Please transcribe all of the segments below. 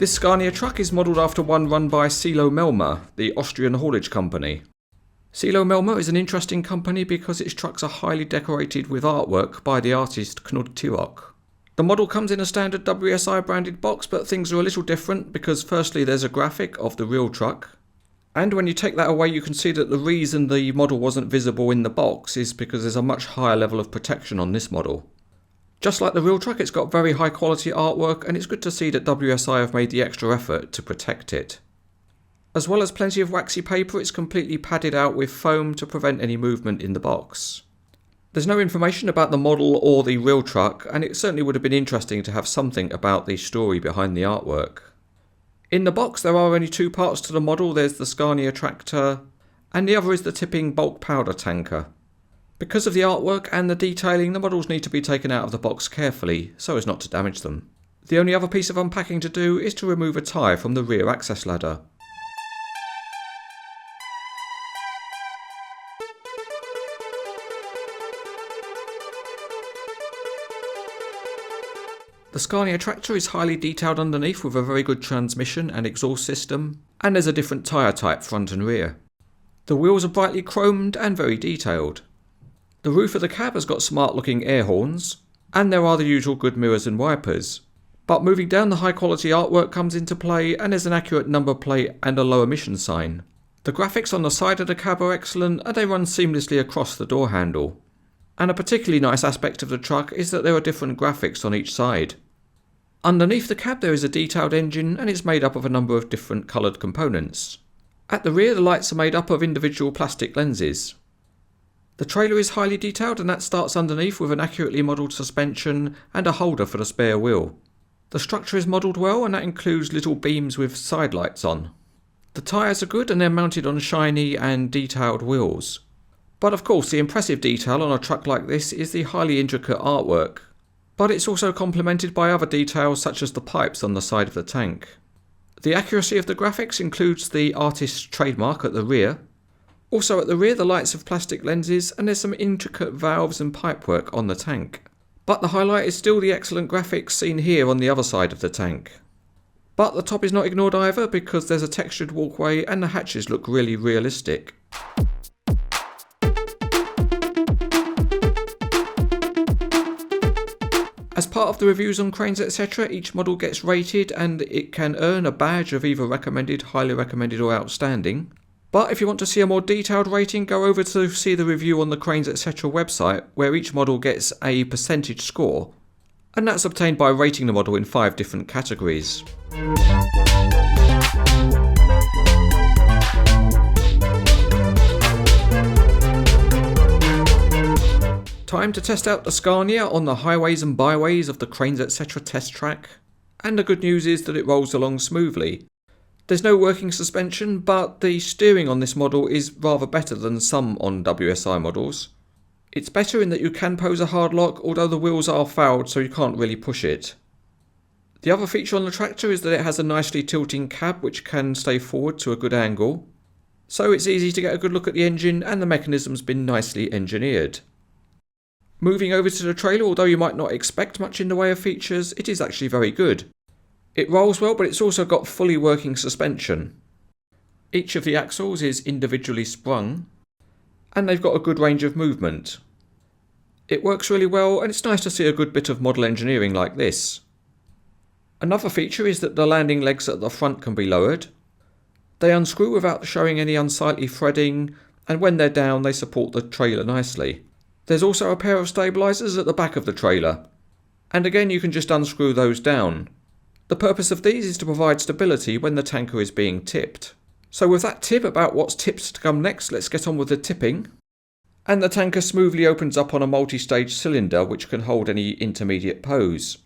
This Scania truck is modelled after one run by Melmer, the Austrian haulage company. Melmer is an interesting company because its trucks are highly decorated with artwork by the artist Knud Tirok. The model comes in a standard WSI branded box, but things are a little different because firstly there's a graphic of the real truck, and when you take that away you can see that the reason the model wasn't visible in the box is because there's a much higher level of protection on this model. Just like the real truck, it's got very high quality artwork, and it's good to see that WSI have made the extra effort to protect it. As well as plenty of waxy paper, it's completely padded out with foam to prevent any movement in the box. There's no information about the model or the real truck, and it certainly would have been interesting to have something about the story behind the artwork. In the box there are only two parts to the model. There's the Scania tractor, and the other is the tipping bulk powder tanker. Because of the artwork and the detailing, the models need to be taken out of the box carefully so as not to damage them. The only other piece of unpacking to do is to remove a tyre from the rear access ladder. The Scania tractor is highly detailed underneath with a very good transmission and exhaust system, and there's a different tyre type front and rear. The wheels are brightly chromed and very detailed. The roof of the cab has got smart looking air horns, and there are the usual good mirrors and wipers. But moving down, the high quality artwork comes into play, and there's an accurate number plate and a low emission sign. The graphics on the side of the cab are excellent, and they run seamlessly across the door handle. And a particularly nice aspect of the truck is that there are different graphics on each side. Underneath the cab there is a detailed engine, and it's made up of a number of different coloured components. At the rear the lights are made up of individual plastic lenses. The trailer is highly detailed, and that starts underneath with an accurately modelled suspension and a holder for the spare wheel. The structure is modelled well, and that includes little beams with side lights on. The tyres are good, and they're mounted on shiny and detailed wheels. But of course the impressive detail on a truck like this is the highly intricate artwork. But it's also complemented by other details such as the pipes on the side of the tank. The accuracy of the graphics includes the artist's trademark at the rear. Also at the rear the lights have plastic lenses, and there's some intricate valves and pipework on the tank. But the highlight is still the excellent graphics seen here on the other side of the tank. But the top is not ignored either, because there's a textured walkway and the hatches look really realistic. As part of the reviews on Cranes etc, each model gets rated and it can earn a badge of either recommended, highly recommended or outstanding. But if you want to see a more detailed rating, go over to see the review on the Cranes etc website, where each model gets a percentage score, and that's obtained by rating the model in 5 different categories. Time to test out the Scania on the highways and byways of the Cranes etc test track, and the good news is that it rolls along smoothly. There's no working suspension, but the steering on this model is rather better than some on WSI models. It's better in that you can pose a hard lock, although the wheels are fouled so you can't really push it. The other feature on the tractor is that it has a nicely tilting cab which can stay forward to a good angle, so it's easy to get a good look at the engine, and the mechanism's been nicely engineered. Moving over to the trailer, although you might not expect much in the way of features, it is actually very good. It rolls well, but it's also got fully working suspension. Each of the axles is individually sprung, and they've got a good range of movement. It works really well, and it's nice to see a good bit of model engineering like this. Another feature is that the landing legs at the front can be lowered. They unscrew without showing any unsightly threading, and when they're down they support the trailer nicely. There's also a pair of stabilisers at the back of the trailer, and again you can just unscrew those down. The purpose of these is to provide stability when the tanker is being tipped. So with that tip about what's tipped to come next, let's get on with the tipping. And the tanker smoothly opens up on a multi-stage cylinder which can hold any intermediate pose.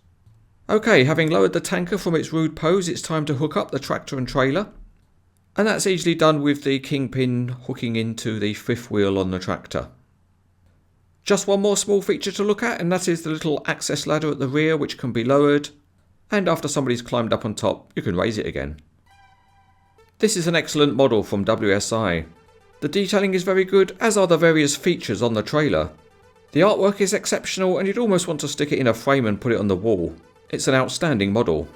Okay, having lowered the tanker from its rude pose, it's time to hook up the tractor and trailer. And that's easily done with the kingpin hooking into the fifth wheel on the tractor. Just one more small feature to look at, and that is the little access ladder at the rear which can be lowered, and after somebody's climbed up on top you can raise it again. This is an excellent model from WSI. The detailing is very good, as are the various features on the trailer. The artwork is exceptional, and you'd almost want to stick it in a frame and put it on the wall. It's an outstanding model.